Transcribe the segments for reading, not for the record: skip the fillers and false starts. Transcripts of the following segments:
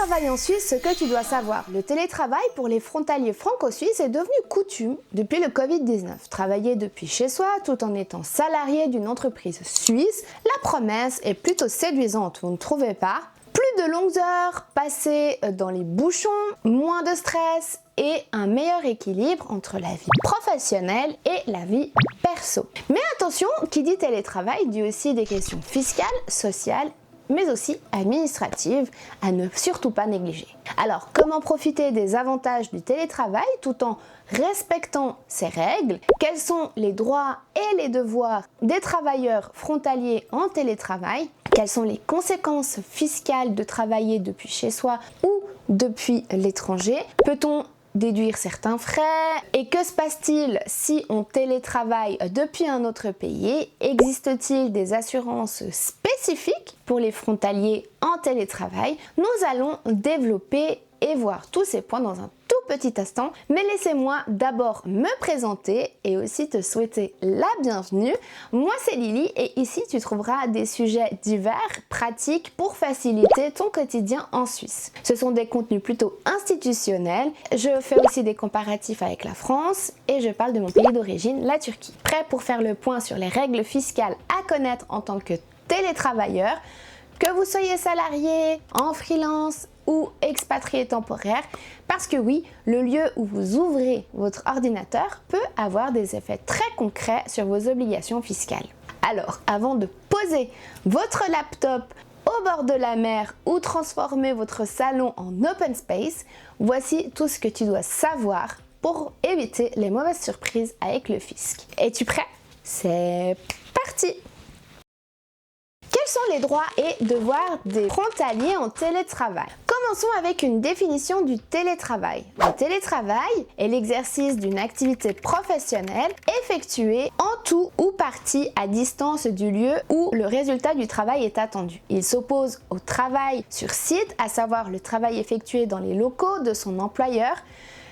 Télétravail en Suisse, ce que tu dois savoir. Le télétravail pour les frontaliers franco-suisses est devenu coutume depuis le Covid-19. Travailler depuis chez soi tout en étant salarié d'une entreprise suisse, la promesse est plutôt séduisante, vous ne trouvez pas? Plus de longues heures passées dans les bouchons, moins de stress et un meilleur équilibre entre la vie professionnelle et la vie perso. Mais attention, qui dit télétravail dit aussi des questions fiscales, sociales, mais aussi administratives à ne surtout pas négliger. Alors, comment profiter des avantages du télétravail tout en respectant ses règles? Quels sont les droits et les devoirs des travailleurs frontaliers en télétravail? Quelles sont les conséquences fiscales de travailler depuis chez soi ou depuis l'étranger? Peut-on déduire certains frais? Et que se passe-t-il si on télétravaille depuis un autre pays? Existe-t-il des assurances spécifiques pour les frontaliers en télétravail? Nous allons développer et voir tous ces points dans un tout petit instant, mais laissez-moi d'abord me présenter et aussi te souhaiter la bienvenue. Moi c'est Lily et ici tu trouveras des sujets divers, pratiques pour faciliter ton quotidien en Suisse. Ce sont des contenus plutôt institutionnels, je fais aussi des comparatifs avec la France et je parle de mon pays d'origine, la Turquie. Prêt pour faire le point sur les règles fiscales à connaître en tant que télétravailleur, que vous soyez salarié, en freelance ou expatrié temporaire, parce que oui, le lieu où vous ouvrez votre ordinateur peut avoir des effets très concrets sur vos obligations fiscales. Alors, avant de poser votre laptop au bord de la mer ou transformer votre salon en open space, voici tout ce que tu dois savoir pour éviter les mauvaises surprises avec le fisc. Es-tu prêt? C'est parti! Quels sont les droits et devoirs des frontaliers en télétravail? Commençons avec une définition du télétravail. Le télétravail est l'exercice d'une activité professionnelle effectuée en tout ou partie à distance du lieu où le résultat du travail est attendu. Il s'oppose au travail sur site, à savoir le travail effectué dans les locaux de son employeur.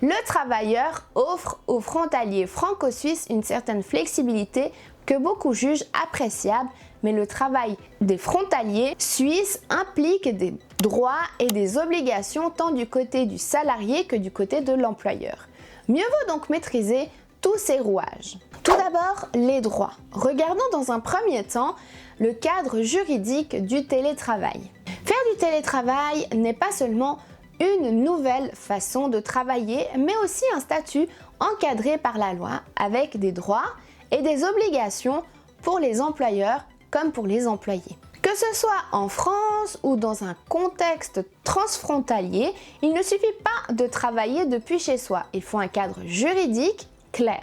Le travailleur offre aux frontaliers franco-suisses une certaine flexibilité que beaucoup jugent appréciable, mais le travail des frontaliers suisses implique des droits et des obligations tant du côté du salarié que du côté de l'employeur. Mieux vaut donc maîtriser tous ces rouages. Tout d'abord, les droits. Regardons dans un premier temps le cadre juridique du télétravail. Faire du télétravail n'est pas seulement une nouvelle façon de travailler, mais aussi un statut encadré par la loi avec des droits et des obligations pour les employeurs comme pour les employés. Que ce soit en France ou dans un contexte transfrontalier, il ne suffit pas de travailler depuis chez soi. Il faut un cadre juridique clair.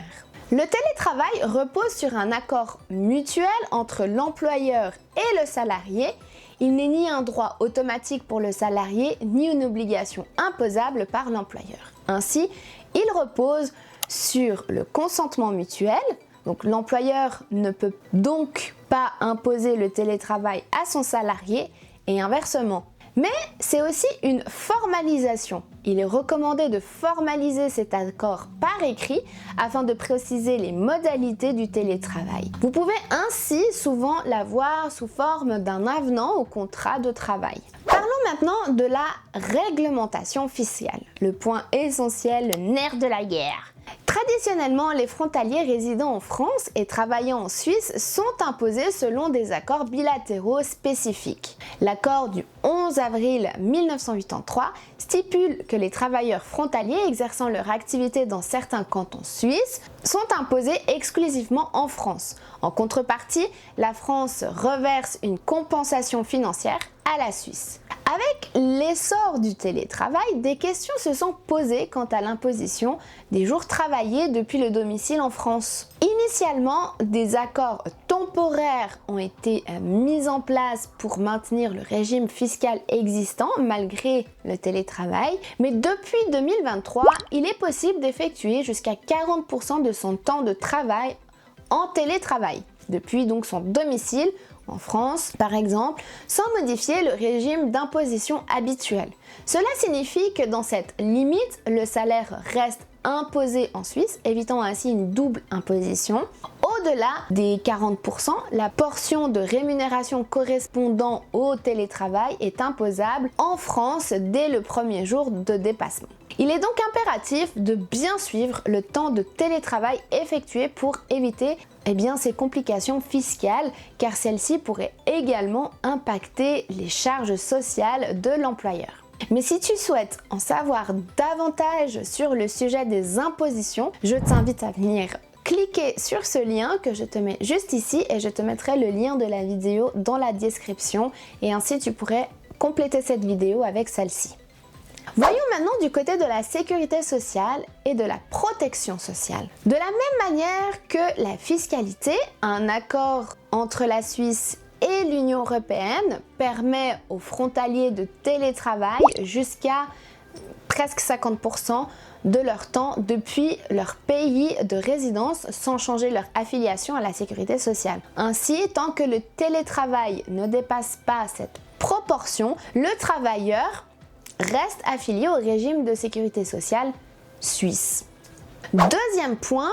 Le télétravail repose sur un accord mutuel entre l'employeur et le salarié. Il n'est ni un droit automatique pour le salarié, ni une obligation imposable par l'employeur. Ainsi, il repose sur le consentement mutuel. Donc l'employeur ne peut donc pas imposer le télétravail à son salarié et inversement. Mais c'est aussi une formalisation. Il est recommandé de formaliser cet accord par écrit afin de préciser les modalités du télétravail. Vous pouvez ainsi souvent l'avoir sous forme d'un avenant au contrat de travail. Parlons maintenant de la réglementation fiscale, le point essentiel, le nerf de la guerre. Traditionnellement, les frontaliers résidant en France et travaillant en Suisse sont imposés selon des accords bilatéraux spécifiques. L'accord du 11 avril 1983 stipule que les travailleurs frontaliers exerçant leur activité dans certains cantons suisses sont imposés exclusivement en France. En contrepartie, la France reverse une compensation financière à la Suisse. Avec l'essor du télétravail, des questions se sont posées quant à l'imposition des jours travaillés depuis le domicile en France. Initialement, des accords temporaires ont été mis en place pour maintenir le régime fiscal existant malgré le télétravail, mais depuis 2023, il est possible d'effectuer jusqu'à 40% de son temps de travail en télétravail, depuis donc son domicile en France, par exemple, sans modifier le régime d'imposition habituel. Cela signifie que dans cette limite, le salaire reste imposés en Suisse, évitant ainsi une double imposition. Au-delà des 40%, la portion de rémunération correspondant au télétravail est imposable en France dès le premier jour de dépassement. Il est donc impératif de bien suivre le temps de télétravail effectué pour éviter ces complications fiscales, car celles-ci pourraient également impacter les charges sociales de l'employeur. Mais si tu souhaites en savoir davantage sur le sujet des impositions, je t'invite à venir cliquer sur ce lien que je te mets juste ici et je te mettrai le lien de la vidéo dans la description et ainsi tu pourrais compléter cette vidéo avec celle-ci. Voyons maintenant du côté de la sécurité sociale et de la protection sociale. De la même manière que la fiscalité, un accord entre la Suisse et l'Union européenne permet aux frontaliers de télétravail jusqu'à presque 50% de leur temps depuis leur pays de résidence sans changer leur affiliation à la sécurité sociale. Ainsi, tant que le télétravail ne dépasse pas cette proportion, le travailleur reste affilié au régime de sécurité sociale suisse. Deuxième point,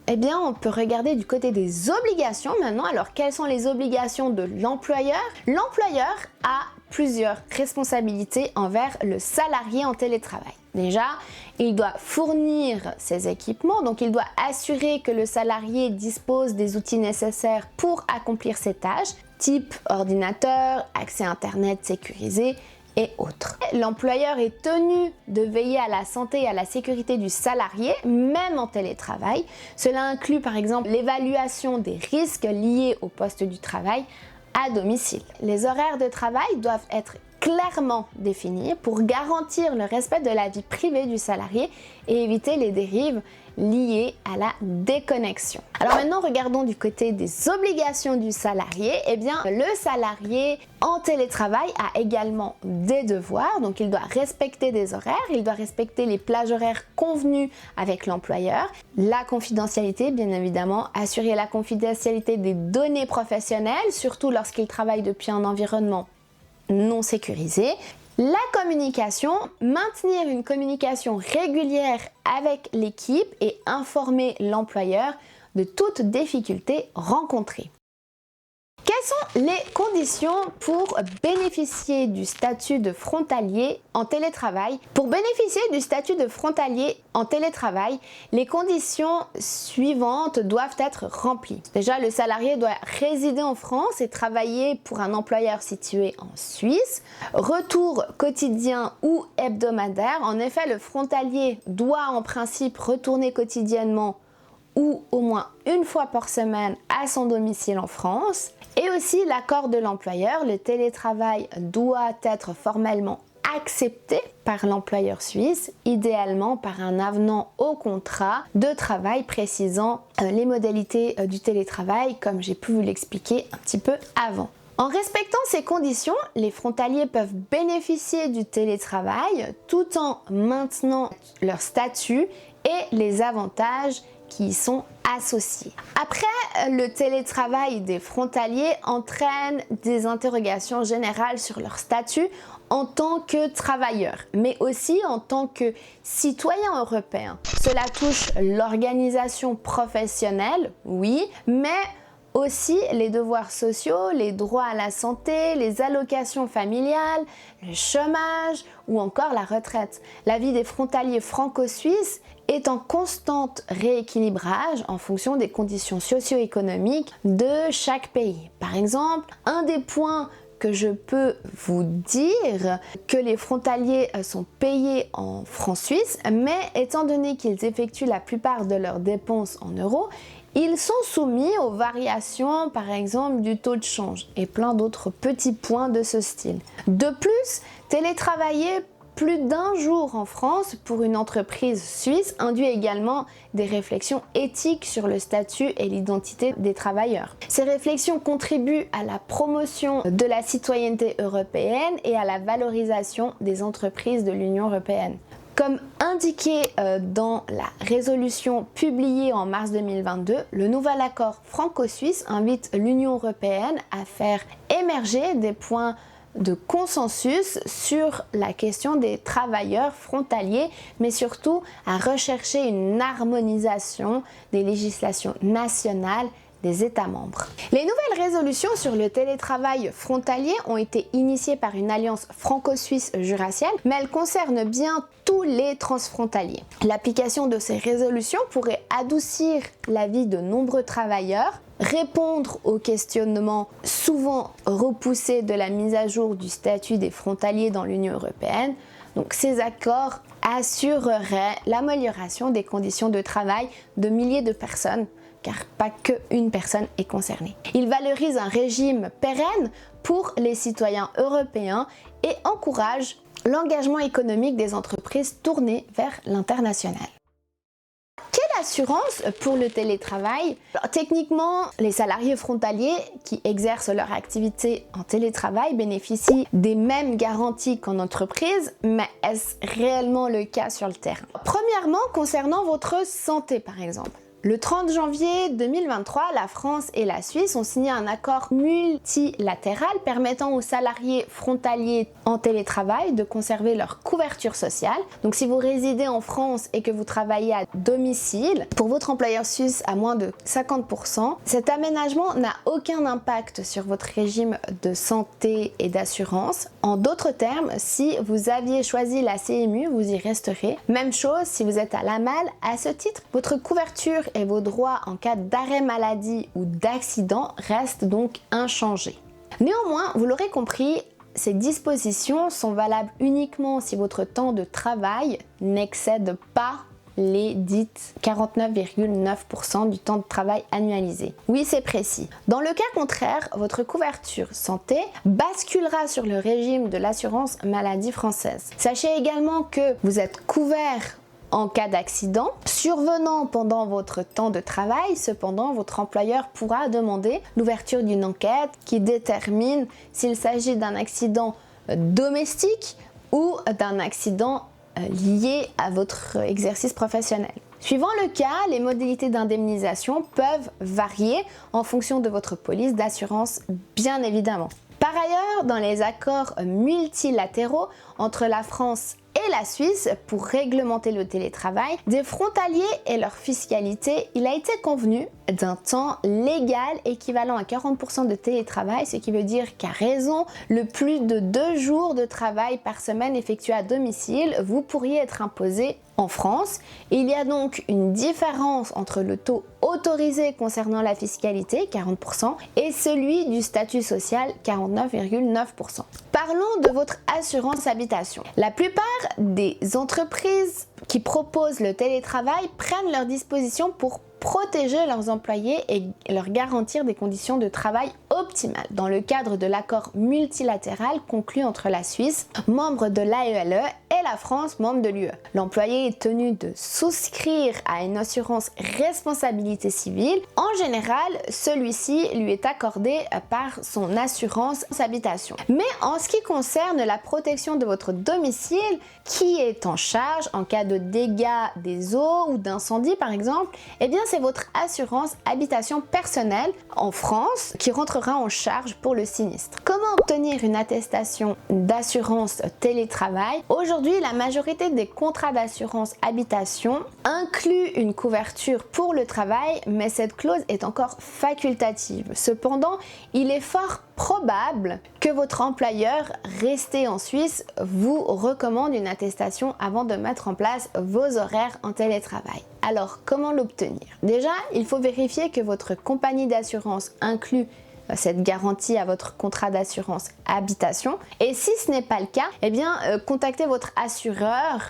on peut regarder du côté des obligations maintenant. Alors, quelles sont les obligations de l'employeur? L'employeur a plusieurs responsabilités envers le salarié en télétravail. Déjà, il doit fournir ses équipements, donc il doit assurer que le salarié dispose des outils nécessaires pour accomplir ses tâches, type ordinateur, accès Internet sécurisé, et autres. L'employeur est tenu de veiller à la santé et à la sécurité du salarié, même en télétravail. Cela inclut par exemple l'évaluation des risques liés au poste du travail à domicile. Les horaires de travail doivent être clairement définis pour garantir le respect de la vie privée du salarié et éviter les dérives liées à la déconnexion. Alors maintenant, regardons du côté des obligations du salarié. Le salarié en télétravail a également des devoirs, donc il doit respecter des horaires, il doit respecter les plages horaires convenues avec l'employeur, la confidentialité bien évidemment, assurer la confidentialité des données professionnelles, surtout lorsqu'il travaille depuis un environnement non sécurisé. La communication, maintenir une communication régulière avec l'équipe et informer l'employeur de toute difficulté rencontrée. Quelles sont les conditions pour bénéficier du statut de frontalier en télétravail? Pour bénéficier du statut de frontalier en télétravail, les conditions suivantes doivent être remplies. Déjà, le salarié doit résider en France et travailler pour un employeur situé en Suisse. Retour quotidien ou hebdomadaire. En effet, le frontalier doit en principe retourner quotidiennement ou au moins une fois par semaine à son domicile en France. Et aussi l'accord de l'employeur, le télétravail doit être formellement accepté par l'employeur suisse, idéalement par un avenant au contrat de travail précisant les modalités du télétravail, comme j'ai pu vous l'expliquer un petit peu avant. En respectant ces conditions, les frontaliers peuvent bénéficier du télétravail tout en maintenant leur statut et les avantages qui y sont associés. Après, le télétravail des frontaliers entraîne des interrogations générales sur leur statut en tant que travailleurs, mais aussi en tant que citoyens européens. Cela touche l'organisation professionnelle, oui, mais aussi les devoirs sociaux, les droits à la santé, les allocations familiales, le chômage ou encore la retraite. La vie des frontaliers franco-suisses est en constante rééquilibrage en fonction des conditions socio-économiques de chaque pays. Par exemple, un des points que je peux vous dire que les frontaliers sont payés en francs suisses, mais étant donné qu'ils effectuent la plupart de leurs dépenses en euros, ils sont soumis aux variations, par exemple, du taux de change et plein d'autres petits points de ce style. De plus, télétravailler plus d'un jour en France pour une entreprise suisse induit également des réflexions éthiques sur le statut et l'identité des travailleurs. Ces réflexions contribuent à la promotion de la citoyenneté européenne et à la valorisation des entreprises de l'Union européenne. Comme indiqué dans la résolution publiée en mars 2022, le nouvel accord franco-suisse invite l'Union européenne à faire émerger des points de consensus sur la question des travailleurs frontaliers, mais surtout à rechercher une harmonisation des législations nationales des États membres. Les nouvelles résolutions sur le télétravail frontalier ont été initiées par une alliance franco-suisse jurassienne, mais elles concernent bien tous les transfrontaliers. L'application de ces résolutions pourrait adoucir la vie de nombreux travailleurs, répondre aux questionnements souvent repoussés de la mise à jour du statut des frontaliers dans l'Union européenne. Donc ces accords assureraient l'amélioration des conditions de travail de milliers de personnes, car pas qu'une personne est concernée. Ils valorisent un régime pérenne pour les citoyens européens et encouragent l'engagement économique des entreprises tournées vers l'international. Quelle assurance pour le télétravail? Alors, techniquement, les salariés frontaliers qui exercent leur activité en télétravail bénéficient des mêmes garanties qu'en entreprise, mais est-ce réellement le cas sur le terrain? Premièrement, concernant votre santé par exemple. Le 30 janvier 2023, la France et la Suisse ont signé un accord multilatéral permettant aux salariés frontaliers en télétravail de conserver leur couverture sociale. Donc si vous résidez en France et que vous travaillez à domicile, pour votre employeur suisse à moins de 50%, cet aménagement n'a aucun impact sur votre régime de santé et d'assurance. En d'autres termes, si vous aviez choisi la CMU, vous y resterez. Même chose si vous êtes à la malle. À ce titre, votre couverture et vos droits en cas d'arrêt maladie ou d'accident restent donc inchangés. Néanmoins, vous l'aurez compris, ces dispositions sont valables uniquement si votre temps de travail n'excède pas les dites 49,9% du temps de travail annualisé. Oui, c'est précis. Dans le cas contraire, votre couverture santé basculera sur le régime de l'assurance maladie française. Sachez également que vous êtes couvert en cas d'accident survenant pendant votre temps de travail. Cependant, votre employeur pourra demander l'ouverture d'une enquête qui détermine s'il s'agit d'un accident domestique ou d'un accident lié à votre exercice professionnel. Suivant le cas, les modalités d'indemnisation peuvent varier en fonction de votre police d'assurance, bien évidemment. Par ailleurs, dans les accords multilatéraux entre la France et la Suisse pour réglementer le télétravail des frontaliers et leur fiscalité, il a été convenu d'un temps légal équivalent à 40% de télétravail, ce qui veut dire qu'à raison le plus de 2 jours de travail par semaine effectué à domicile, vous pourriez être imposé en France. Il y a donc une différence entre le taux autorisé concernant la fiscalité, 40%, et celui du statut social, 49,9%. Parlons de votre assurance habitation. La plupart des entreprises qui proposent le télétravail prennent leurs dispositions pour protéger leurs employés et leur garantir des conditions de travail optimales. Dans le cadre de l'accord multilatéral conclu entre la Suisse, membre de l'AELE, et la France, membre de l'UE. L'employé est tenu de souscrire à une assurance responsabilité civile. En général, celui-ci lui est accordé par son assurance habitation. Mais en ce qui concerne la protection de votre domicile, qui est en charge en cas de dégâts des eaux ou d'incendie par exemple, eh bien c'est votre assurance habitation personnelle en France qui rentrera en charge pour le sinistre. Comment obtenir une attestation d'assurance télétravail? Aujourd'hui, la majorité des contrats d'assurance habitation incluent une couverture pour le travail, mais cette clause est encore facultative. Cependant, il est fort probable que votre employeur resté en Suisse vous recommande une attestation avant de mettre en place vos horaires en télétravail. Alors, comment l'obtenir? Déjà, il faut vérifier que votre compagnie d'assurance inclut cette garantie à votre contrat d'assurance habitation. Et si ce n'est pas le cas, eh bien, contactez votre assureur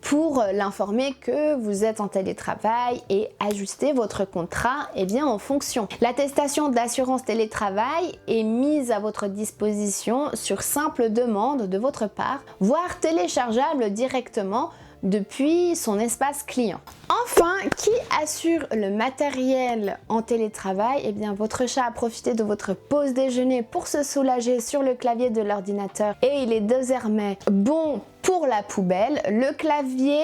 pour l'informer que vous êtes en télétravail et ajuster votre contrat en fonction. L'attestation d'assurance télétravail est mise à votre disposition sur simple demande de votre part, voire téléchargeable directement depuis son espace client. Enfin, qui assure le matériel en télétravail? Eh bien, votre chat a profité de votre pause déjeuner pour se soulager sur le clavier de l'ordinateur et il est désormais bon pour la poubelle. Le clavier,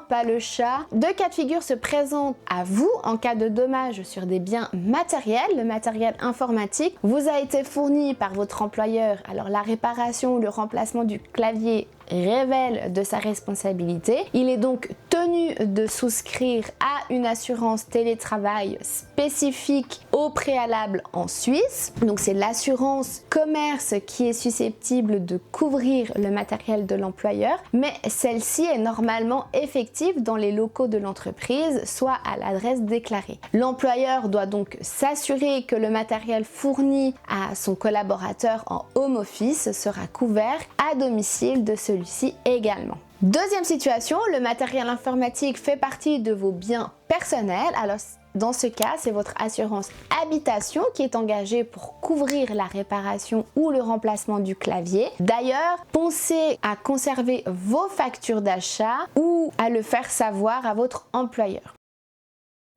pas le chat. Deux cas de figure se présentent à vous en cas de dommage sur des biens matériels. Le matériel informatique vous a été fourni par votre employeur. Alors la réparation ou le remplacement du clavier révèle de sa responsabilité. Il est donc tenu de souscrire à une assurance télétravail spécifique au préalable en Suisse. Donc c'est l'assurance commerce qui est susceptible de couvrir le matériel de l'employeur, mais celle-ci est normalement effective dans les locaux de l'entreprise, soit à l'adresse déclarée. L'employeur doit donc s'assurer que le matériel fourni à son collaborateur en home office sera couvert à domicile de celui-ci également. Deuxième situation, le matériel informatique fait partie de vos biens personnels. Alors dans ce cas, c'est votre assurance habitation qui est engagée pour couvrir la réparation ou le remplacement du clavier. D'ailleurs, pensez à conserver vos factures d'achat ou à le faire savoir à votre employeur.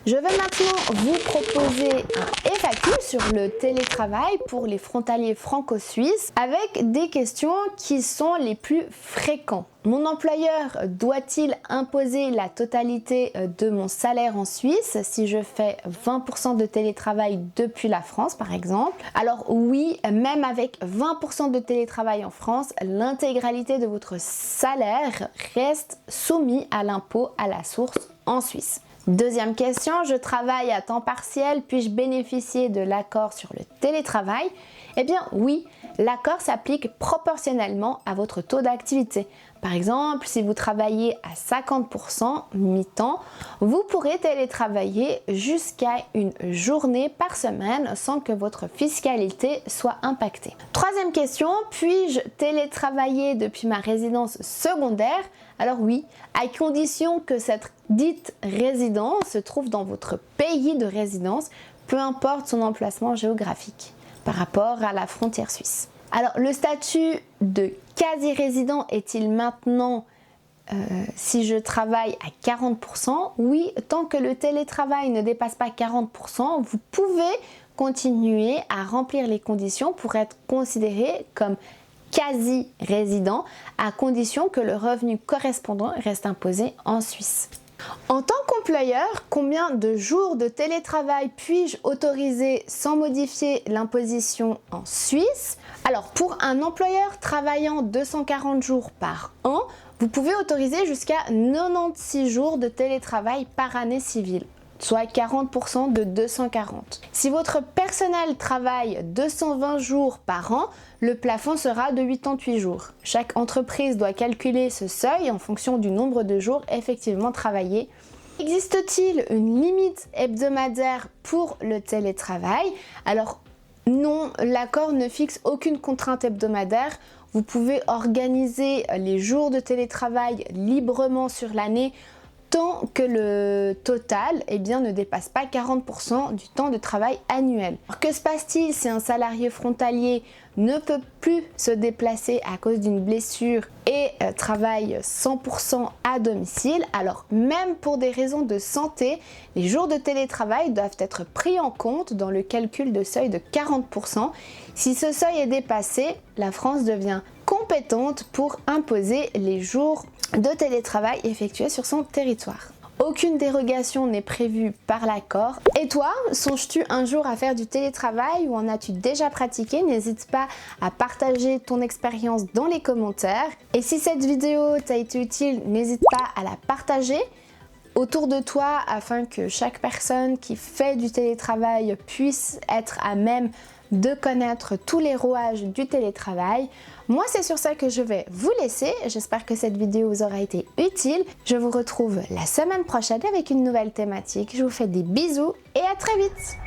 Je vais maintenant vous proposer un FAQ sur le télétravail pour les frontaliers franco-suisses avec des questions qui sont les plus fréquentes. Mon employeur doit-il imposer la totalité de mon salaire en Suisse si je fais 20% de télétravail depuis la France par exemple? Alors oui, même avec 20% de télétravail en France, l'intégralité de votre salaire reste soumise à l'impôt à la source en Suisse. Deuxième question, je travaille à temps partiel, puis-je bénéficier de l'accord sur le télétravail? Eh bien oui, l'accord s'applique proportionnellement à votre taux d'activité. Par exemple, si vous travaillez à 50% mi-temps, vous pourrez télétravailler jusqu'à une journée par semaine sans que votre fiscalité soit impactée. Troisième question, puis-je télétravailler depuis ma résidence secondaire? Alors oui, à condition que cette dite résidence se trouve dans votre pays de résidence, peu importe son emplacement géographique par rapport à la frontière suisse. Alors le statut de quasi-résident est-il maintenant si je travaille à 40%? Oui, tant que le télétravail ne dépasse pas 40%, vous pouvez continuer à remplir les conditions pour être considéré comme quasi-résident à condition que le revenu correspondant reste imposé en Suisse. En tant qu'employeur, combien de jours de télétravail puis-je autoriser sans modifier l'imposition en Suisse? Alors pour un employeur travaillant 240 jours par an, vous pouvez autoriser jusqu'à 96 jours de télétravail par année civile, soit 40% de 240. Si votre personnel travaille 220 jours par an, le plafond sera de 88 jours. Chaque entreprise doit calculer ce seuil en fonction du nombre de jours effectivement travaillés. Existe-t-il une limite hebdomadaire pour le télétravail? Alors non, l'accord ne fixe aucune contrainte hebdomadaire. Vous pouvez organiser les jours de télétravail librement sur l'année tant que le total ne dépasse pas 40% du temps de travail annuel. Alors, que se passe-t-il si un salarié frontalier ne peut plus se déplacer à cause d'une blessure et travaille 100% à domicile? Alors même pour des raisons de santé, les jours de télétravail doivent être pris en compte dans le calcul de seuil de 40%. Si ce seuil est dépassé, la France devient compétente pour imposer les jours de télétravail effectués sur son territoire. Aucune dérogation n'est prévue par l'accord. Et toi, songes-tu un jour à faire du télétravail ou en as-tu déjà pratiqué? N'hésite pas à partager ton expérience dans les commentaires. Et si cette vidéo t'a été utile, n'hésite pas à la partager autour de toi afin que chaque personne qui fait du télétravail puisse être à même de connaître tous les rouages du télétravail. Moi, c'est sur ça que je vais vous laisser. J'espère que cette vidéo vous aura été utile. Je vous retrouve la semaine prochaine avec une nouvelle thématique. Je vous fais des bisous et à très vite.